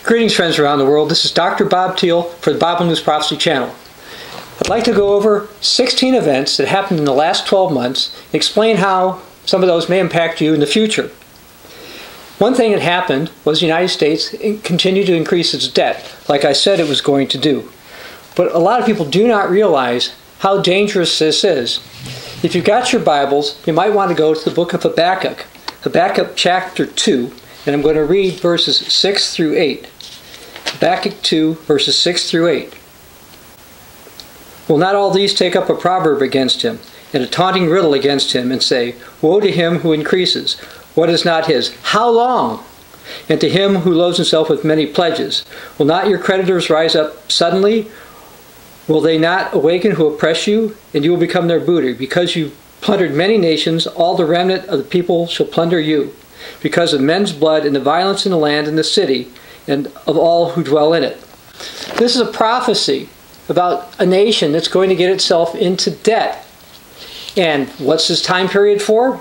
Greetings, friends around the world. This is Dr. Bob Thiel for the Bible News Prophecy channel. I'd like to go over 16 events that happened in the last 12 months and explain how some of those may impact you in the future. One thing that happened was the United States continued to increase its debt, like I said it was going to do. But a lot of people do not realize how dangerous this is. If you've got your Bibles, you might want to go to the book of Habakkuk, Habakkuk chapter 2, and I'm going to read verses 6 through 8. Habakkuk 2, verses 6 through 8. Will not all these take up a proverb against him, and a taunting riddle against him, and say, Woe to him who increases, what is not his? How long? And to him who loads himself with many pledges. Will not your creditors rise up suddenly? Will they not awaken who oppress you? And you will become their booty. Because you plundered many nations, all the remnant of the people shall plunder you. Because of men's blood and the violence in the land and the city, and of all who dwell in it. This is a prophecy about a nation that's going to get itself into debt. And what's this time period for?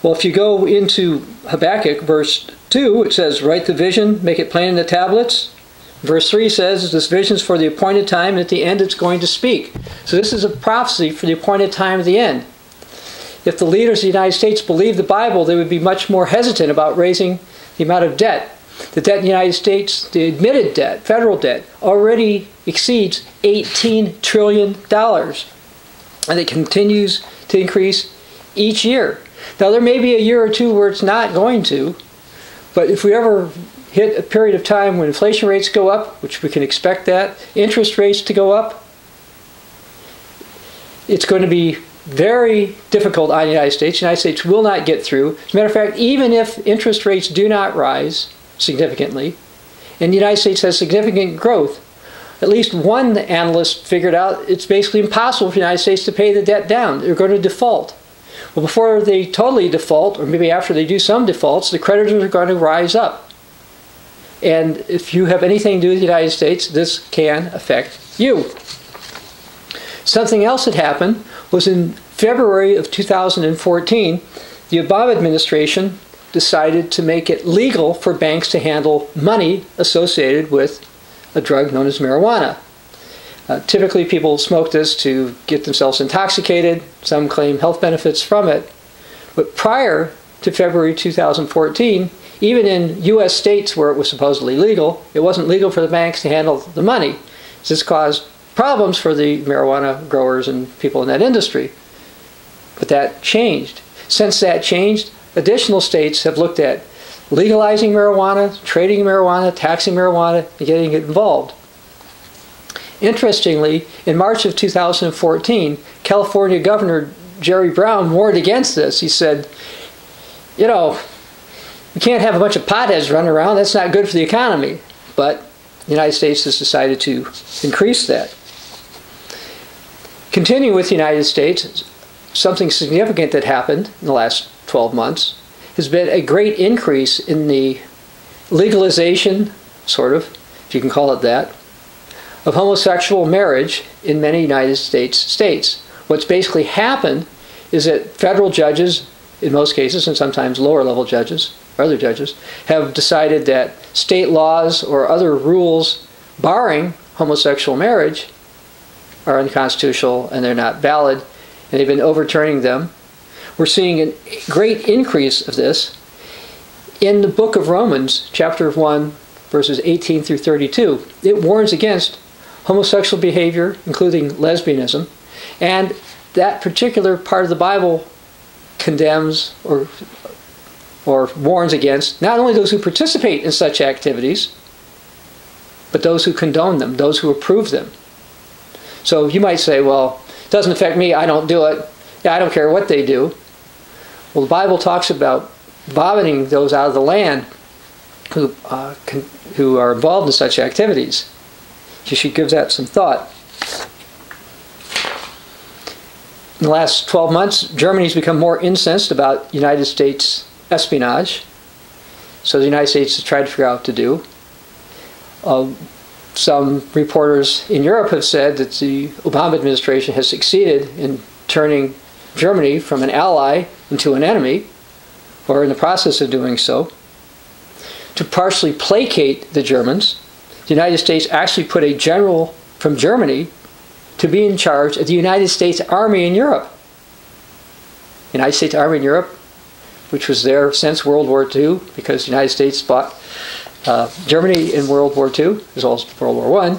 Well, if you go into Habakkuk, verse 2, it says, Write the vision, make it plain in the tablets. Verse 3 says, This vision is for the appointed time, and at the end it's going to speak. So this is a prophecy for the appointed time of the end. If the leaders of the United States believed the Bible, they would be much more hesitant about raising the amount of debt. The debt in the United States, the admitted debt, federal debt, already exceeds $18 trillion. And it continues to increase each year. Now, there may be a year or two where it's not going to, but if we ever hit a period of time when inflation rates go up, which we can expect that, interest rates to go up, it's going to be very difficult on the United States. The United States will not get through. As a matter of fact, even if interest rates do not rise significantly, and the United States has significant growth, at least one analyst figured out it's basically impossible for the United States to pay the debt down. They're going to default. Well, before they totally default, or maybe after they do some defaults, the creditors are going to rise up. And if you have anything to do with the United States, this can affect you. Something else that happened was in February of 2014, the Obama administration decided to make it legal for banks to handle money associated with a drug known as marijuana. Typically people smoke this to get themselves intoxicated. Some claim health benefits from it. But prior to February 2014, even in U.S. states where it was supposedly legal, it wasn't legal for the banks to handle the money. This caused problems for the marijuana growers and people in that industry. But that changed. Since that changed, additional states have looked at legalizing marijuana, trading marijuana, taxing marijuana, and getting it involved. Interestingly, in March of 2014, California Governor Jerry Brown warned against this. He said, you know, you can't have a bunch of potheads running around. That's not good for the economy. But the United States has decided to increase that. Continuing with the United States, something significant that happened in the last 12 months has been a great increase in the legalization, sort of, if you can call it that, of homosexual marriage in many United States states. What's basically happened is that federal judges, in most cases, and sometimes lower level judges, or other judges, have decided that state laws or other rules barring homosexual marriage are unconstitutional and they're not valid, and they've been overturning them. We're seeing a great increase of this in the book of Romans, chapter 1, verses 18 through 32. It warns against homosexual behavior, including lesbianism, and that particular part of the Bible condemns or warns against not only those who participate in such activities, but those who condone them, those who approve them. So you might say, well, it doesn't affect me, I don't do it, yeah, I don't care what they do. Well, the Bible talks about vomiting those out of the land who are involved in such activities. You should give that some thought. In the last 12 months, Germany's become more incensed about United States espionage. So the United States has tried to figure out what to do. Some reporters in Europe have said that the Obama administration has succeeded in turning Germany from an ally into an enemy, or in the process of doing so. To partially placate the Germans, the United States actually put a general from Germany to be in charge of the United States Army in Europe. The United States Army in Europe, which was there since World War II, because the United States fought Germany in World War II, as well as World War I.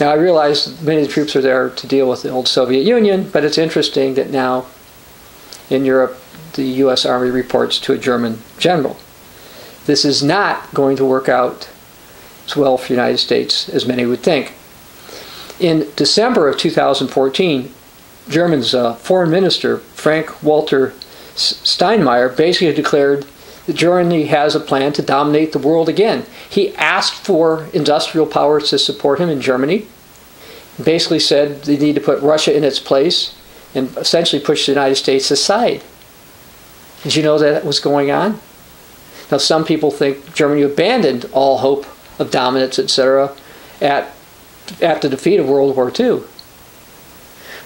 Now I realize many of the troops are there to deal with the old Soviet Union, but it's interesting that now in Europe the U.S. Army reports to a German general. This is not going to work out as well for the United States as many would think. In December of 2014, Germany's foreign minister, Frank-Walter Steinmeier, basically declared that Germany has a plan to dominate the world again. He asked for industrial powers to support him in Germany. He basically said they need to put Russia in its place and essentially push the United States aside. Did you know that was going on? Now some people think Germany abandoned all hope of dominance, etc., at the defeat of World War II.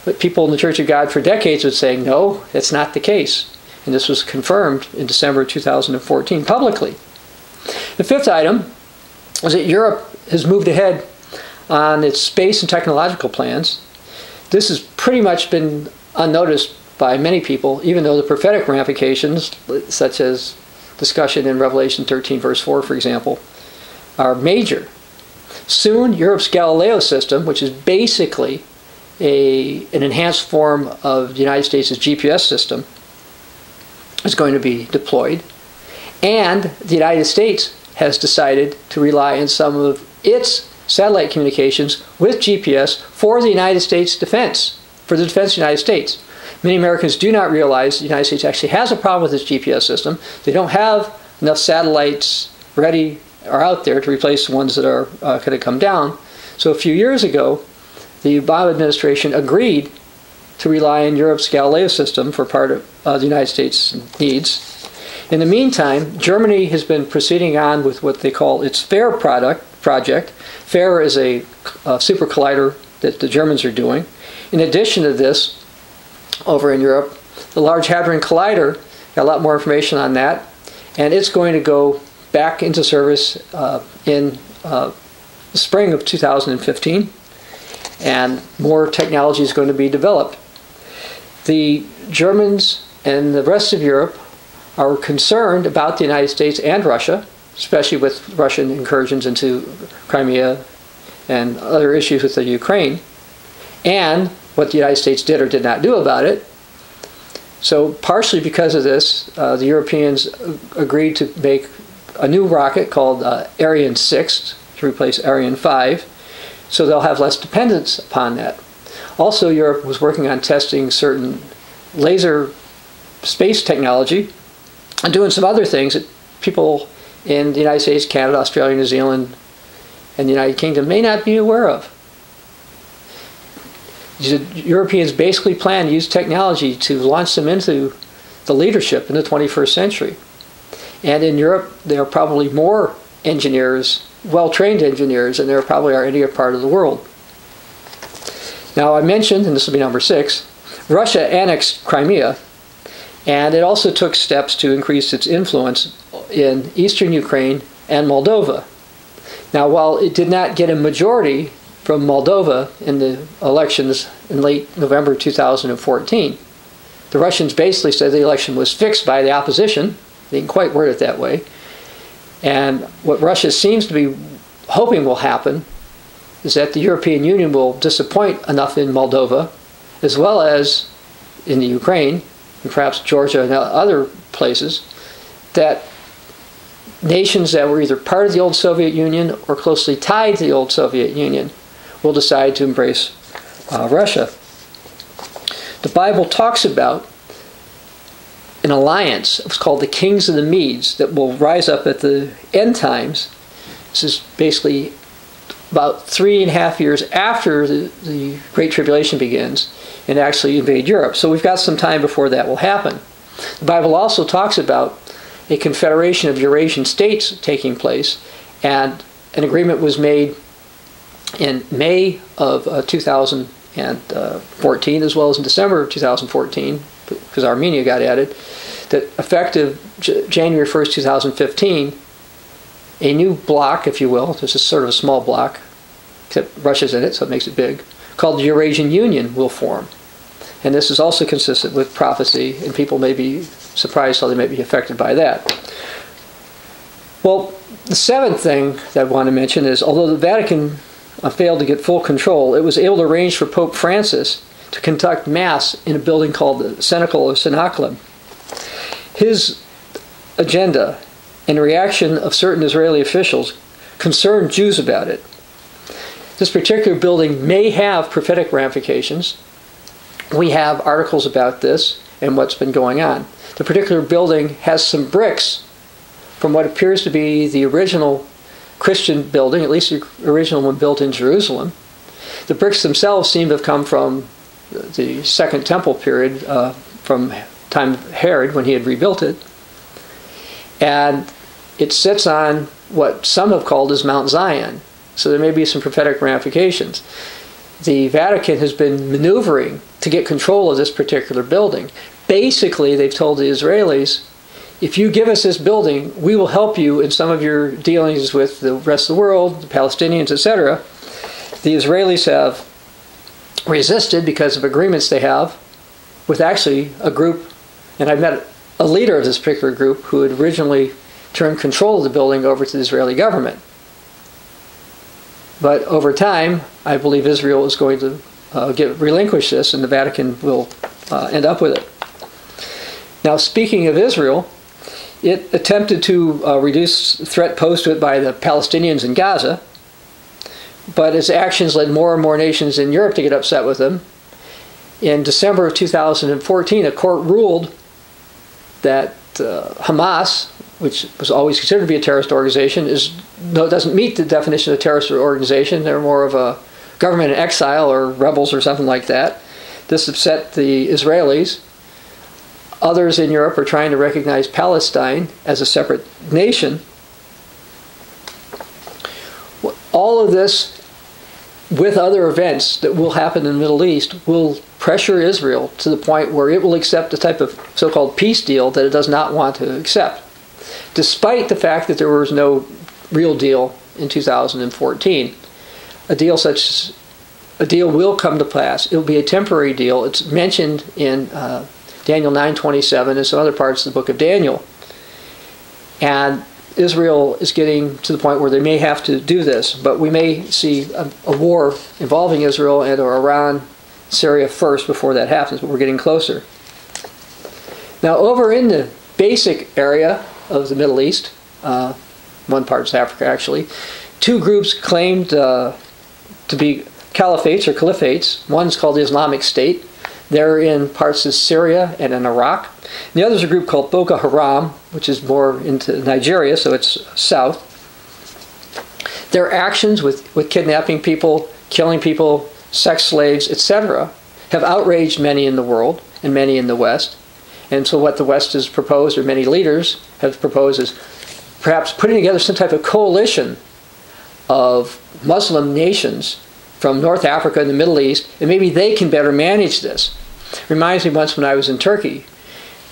But people in the Church of God for decades would say, no, that's not the case. And this was confirmed in December 2014 publicly. The fifth item is that Europe has moved ahead on its space and technological plans. This has pretty much been unnoticed by many people, even though the prophetic ramifications, such as discussion in Revelation 13 verse 4, for example, are major. Soon, Europe's Galileo system, which is basically an enhanced form of the United States' GPS system, is going to be deployed. And the United States has decided to rely on some of its satellite communications with GPS for the United States defense, for the defense of the United States. Many Americans do not realize the United States actually has a problem with its GPS system. They don't have enough satellites ready or out there to replace the ones that are going to come down. So a few years ago, the Obama administration agreed to rely on Europe's Galileo system for part of the United States' needs. In the meantime, Germany has been proceeding on with what they call its FAIR project. FAIR is a super collider that the Germans are doing. In addition to this, over in Europe, the Large Hadron Collider, got a lot more information on that, and it's going to go back into service in the spring of 2015, and more technology is going to be developed. The Germans and the rest of Europe are concerned about the United States and Russia, especially with Russian incursions into Crimea and other issues with the Ukraine, and what the United States did or did not do about it. So partially because of this, the Europeans agreed to make a new rocket called Ariane 6 to replace Ariane 5, so they'll have less dependence upon that. Also, Europe was working on testing certain laser space technology and doing some other things that people in the United States, Canada, Australia, New Zealand, and the United Kingdom may not be aware of. The Europeans basically plan to use technology to launch them into the leadership in the 21st century. And in Europe, there are probably more engineers, well-trained engineers, than there probably are any other part of the world. Now, I mentioned, and this will be number 6, Russia annexed Crimea, and it also took steps to increase its influence in eastern Ukraine and Moldova. Now, while it did not get a majority from Moldova in the elections in late November 2014, the Russians basically said the election was fixed by the opposition. They didn't quite word it that way. And what Russia seems to be hoping will happen is that the European Union will disappoint enough in Moldova, as well as in the Ukraine, and perhaps Georgia and other places, that nations that were either part of the old Soviet Union or closely tied to the old Soviet Union will decide to embrace Russia. The Bible talks about an alliance. It's called the Kings of the Medes that will rise up at the end times. This is basically about 3.5 years after the Great Tribulation begins and actually invade Europe. So we've got some time before that will happen. The Bible also talks about a confederation of Eurasian states taking place, and an agreement was made in May of 2014, as well as in December of 2014, because Armenia got added, that effective January 1st, 2015, a new bloc, if you will. This is sort of a small bloc, except Russia's in it, so it makes it big, called the Eurasian Union will form. And this is also consistent with prophecy, and people may be surprised how they may be affected by that. Well, the seventh thing that I want to mention is, although the Vatican failed to get full control, it was able to arrange for Pope Francis to conduct Mass in a building called the Cenacle or Cenacle. His agenda and the reaction of certain Israeli officials concerned Jews about it. This particular building may have prophetic ramifications. We have articles about this and what's been going on. The particular building has some bricks from what appears to be the original Christian building, at least the original one built in Jerusalem. The bricks themselves seem to have come from the Second Temple period, from time of Herod when he had rebuilt it. And it sits on what some have called as Mount Zion. So there may be some prophetic ramifications. The Vatican has been maneuvering to get control of this particular building. Basically, they've told the Israelis, if you give us this building, we will help you in some of your dealings with the rest of the world, the Palestinians, etc. The Israelis have resisted because of agreements they have with actually a group, and I met a leader of this particular group who had originally turned control of the building over to the Israeli government. But over time, I believe Israel is going to relinquish this, and the Vatican will end up with it. Now, speaking of Israel, it attempted to reduce the threat posed to it by the Palestinians in Gaza, but its actions led more and more nations in Europe to get upset with them. In December of 2014, a court ruled that Hamas, which was always considered to be a terrorist organization, doesn't meet the definition of a terrorist organization. They're more of a government in exile or rebels or something like that. This upset the Israelis. Others in Europe are trying to recognize Palestine as a separate nation. All of this, with other events that will happen in the Middle East, will pressure Israel to the point where it will accept a type of so-called peace deal that it does not want to accept, despite the fact that there was no real deal in 2014. A deal will come to pass. It will be a temporary deal. It's mentioned in Daniel 9:27 and some other parts of the book of Daniel. And Israel is getting to the point where they may have to do this, but we may see a war involving Israel and or Iran, Syria first before that happens, but we're getting closer. Now, over in the basic area of the Middle East, one part is Africa actually, two groups claimed to be caliphates or caliphates. One's called the Islamic State. They're in parts of Syria and in Iraq. And the other is a group called Boko Haram, which is more into Nigeria, so it's south. Their actions with kidnapping people, killing people, sex slaves, etc., have outraged many in the world and many in the West. And so what the West has proposed, or many leaders have proposed, is perhaps putting together some type of coalition of Muslim nations from North Africa and the Middle East, and maybe they can better manage this. Reminds me once when I was in Turkey.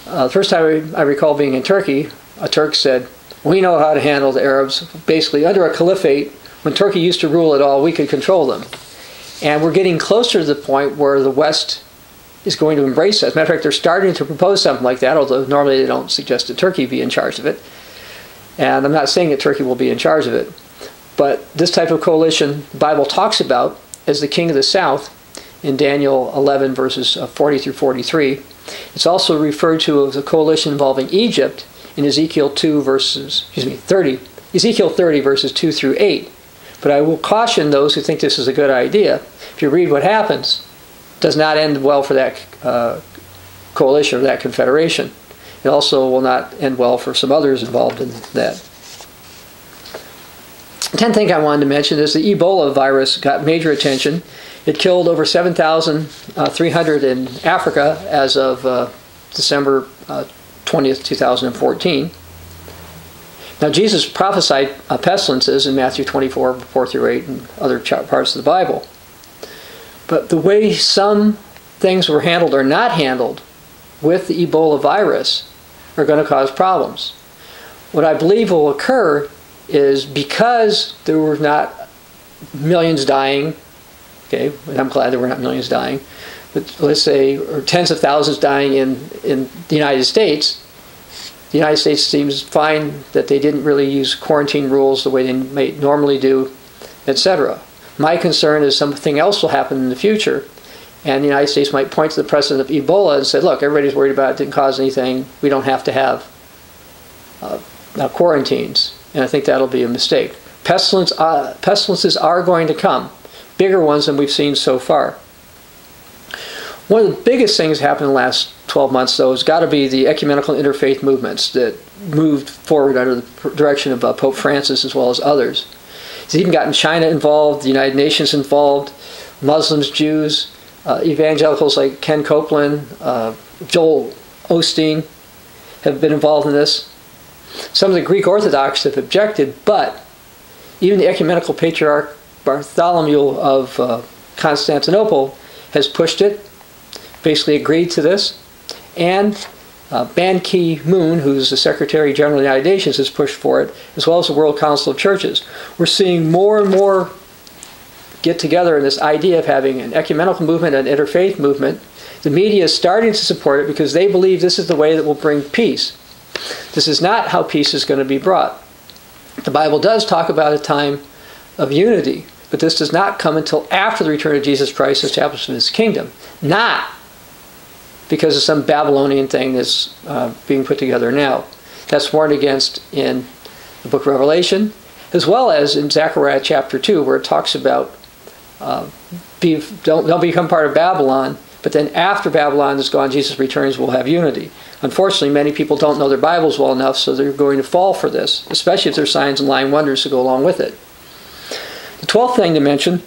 The first time I recall being in Turkey, a Turk said, we know how to handle the Arabs. Basically, under a caliphate, when Turkey used to rule it all, we could control them. And we're getting closer to the point where the West is going to embrace that. As a matter of fact, they're starting to propose something like that, although normally they don't suggest that Turkey be in charge of it. And I'm not saying that Turkey will be in charge of it. But this type of coalition the Bible talks about as the king of the south in Daniel 11 verses 40 through 43. It's also referred to as a coalition involving Egypt in Ezekiel 30 verses 2 through 8. But I will caution those who think this is a good idea. If you read what happens, it does not end well for that coalition or that confederation. It also will not end well for some others involved in that. The 10th thing I wanted to mention is the Ebola virus got major attention. It killed over 7,300 in Africa as of December 20th, 2014. Now, Jesus prophesied pestilences in Matthew 24, 4 through 8, and other parts of the Bible. But the way some things were handled or not handled with the Ebola virus are going to cause problems. What I believe will occur is because there were not millions dying, okay, and I'm glad there were not millions dying, but let's say, or tens of thousands dying in the United States, the United States seems fine that they didn't really use quarantine rules the way they may normally do, etc. My concern is something else will happen in the future, and the United States might point to the precedent of Ebola and say, look, everybody's worried about it, didn't cause anything, we don't have to have quarantines. And I think that'll be a mistake. Pestilences are going to come, bigger ones than we've seen so far. One of the biggest things that happened in the last 12 months, though, has got to be the ecumenical interfaith movements that moved forward under the direction of Pope Francis as well as others. He's even gotten China involved, the United Nations involved, Muslims, Jews, evangelicals like Ken Copeland, Joel Osteen have been involved in this. Some of the Greek Orthodox have objected, but even the ecumenical patriarch Bartholomew of Constantinople has pushed it, basically agreed to this, and Ban Ki-moon, who's the Secretary General of the United Nations, has pushed for it, as well as the World Council of Churches. We're seeing more and more get together in this idea of having an ecumenical movement and an interfaith movement. The media is starting to support it because they believe this is the way that will bring peace. This is not how peace is going to be brought. The Bible does talk about a time of unity, but this does not come until after the return of Jesus Christ and establishment of his kingdom. Not because of some Babylonian thing that's being put together now. That's warned against in the book of Revelation, as well as in Zechariah chapter 2, where it talks about don't become part of Babylon, but then after Babylon is gone, Jesus returns, we'll have unity. Unfortunately, many people don't know their Bibles well enough, so they're going to fall for this, especially if there's signs and lying wonders to go along with it. The 12th thing to mention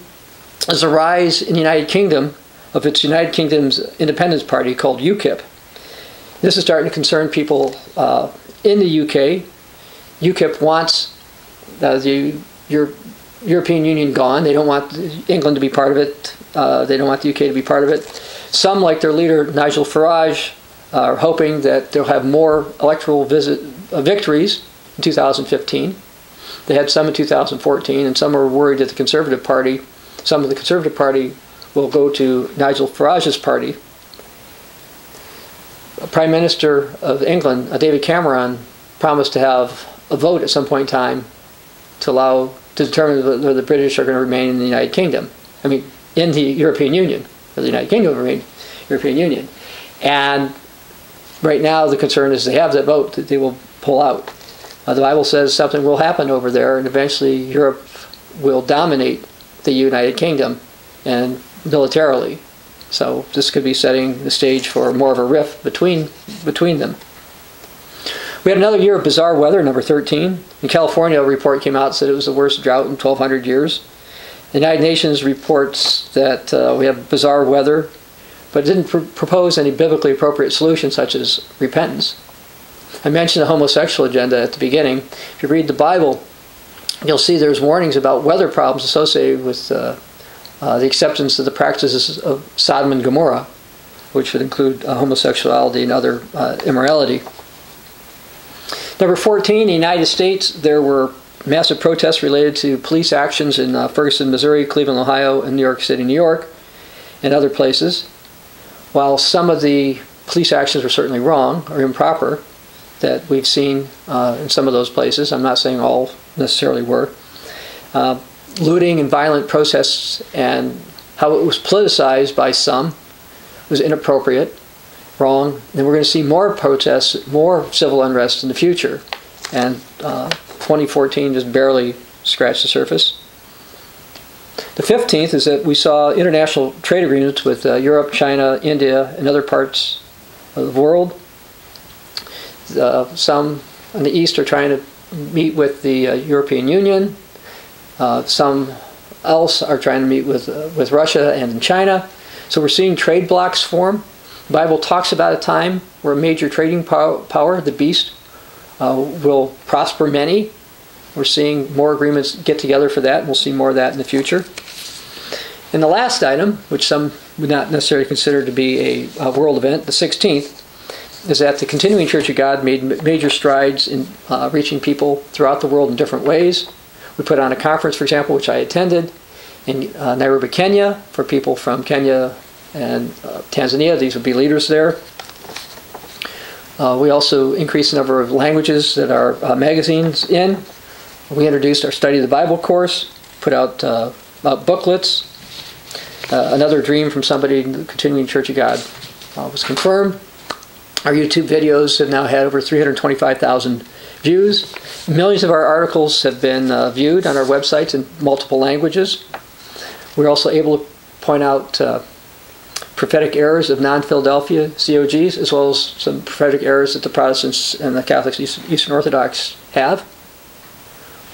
is the rise in the United Kingdom of its United Kingdom's independence party called UKIP. This is starting to concern people in the UK. UKIP wants the European Union gone. They don't want England to be part of it. They don't want the UK to be part of it. Some, like their leader Nigel Farage, are hoping that they'll have more electoral victories in 2015. They had some in 2014, and some are worried that the Conservative Party, some of the Conservative Party will go to Nigel Farage's party. Prime Minister of England, David Cameron, promised to have a vote at some point in time to determine whether the British are going to remain in the United Kingdom. I mean, in the European Union, or the United Kingdom will remain in the European Union. And right now the concern is they have that vote that they will pull out. The Bible says something will happen over there, and eventually Europe will dominate the United Kingdom, and militarily. So this could be setting the stage for more of a rift between them. We had another year of bizarre weather, number 13. In California, a report came out that said it was the worst drought in 1,200 years. The United Nations reports that we have bizarre weather, but it didn't propose any biblically appropriate solutions such as repentance. I mentioned the homosexual agenda at the beginning. If you read the Bible, you'll see there's warnings about weather problems associated with the acceptance of the practices of Sodom and Gomorrah, which would include homosexuality and other immorality. Number 14, in the United States, there were massive protests related to police actions in Ferguson, Missouri, Cleveland, Ohio, and New York City, New York, and other places. While some of the police actions were certainly wrong or improper that we've seen in some of those places, I'm not saying all necessarily were, looting and violent protests and how it was politicized by some was inappropriate, wrong. And we're going to see more protests, more civil unrest in the future. And 2014 just barely scratched the surface. The 15th is that we saw international trade agreements with Europe, China, India, and other parts of the world. Some in the East are trying to meet with the European Union. Some else are trying to meet with Russia and China. So we're seeing trade blocs form. The Bible talks about a time where a major trading power, the beast, will prosper many. We're seeing more agreements get together for that, and we'll see more of that in the future. And the last item, which some would not necessarily consider to be a world event, the 16th, is that the Continuing Church of God made major strides in reaching people throughout the world in different ways. We put on a conference, for example, which I attended in Nairobi, Kenya, for people from Kenya and Tanzania. These would be leaders there. We also increased the number of languages that our magazines in. We introduced our Study of the Bible course, put out booklets. Another dream from somebody in the Continuing Church of God was confirmed. Our YouTube videos have now had over 325,000 views. Millions of our articles have been viewed on our websites in multiple languages. We're also able to point out prophetic errors of non-Philadelphia COGs, as well as some prophetic errors that the Protestants and the Catholics, Eastern Orthodox have.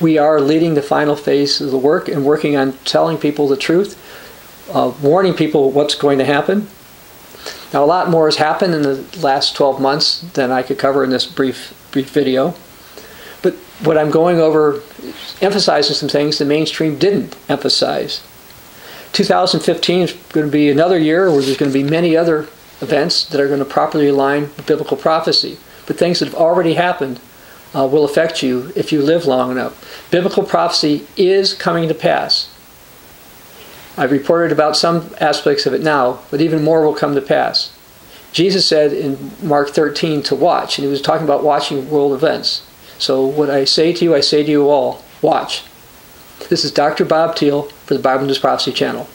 We are leading the final phase of the work and working on telling people the truth, warning people what's going to happen. Now, a lot more has happened in the last 12 months than I could cover in this brief video. But what I'm going over, emphasizing some things the mainstream didn't emphasize. 2015 is going to be another year where there's going to be many other events that are going to properly align with biblical prophecy. But things that have already happened will affect you if you live long enough. Biblical prophecy is coming to pass. I've reported about some aspects of it now, but even more will come to pass. Jesus said in Mark 13 to watch, and he was talking about watching world events. So what I say to you all, watch. This is Dr. Bob Thiel for the Bible News Prophecy Channel.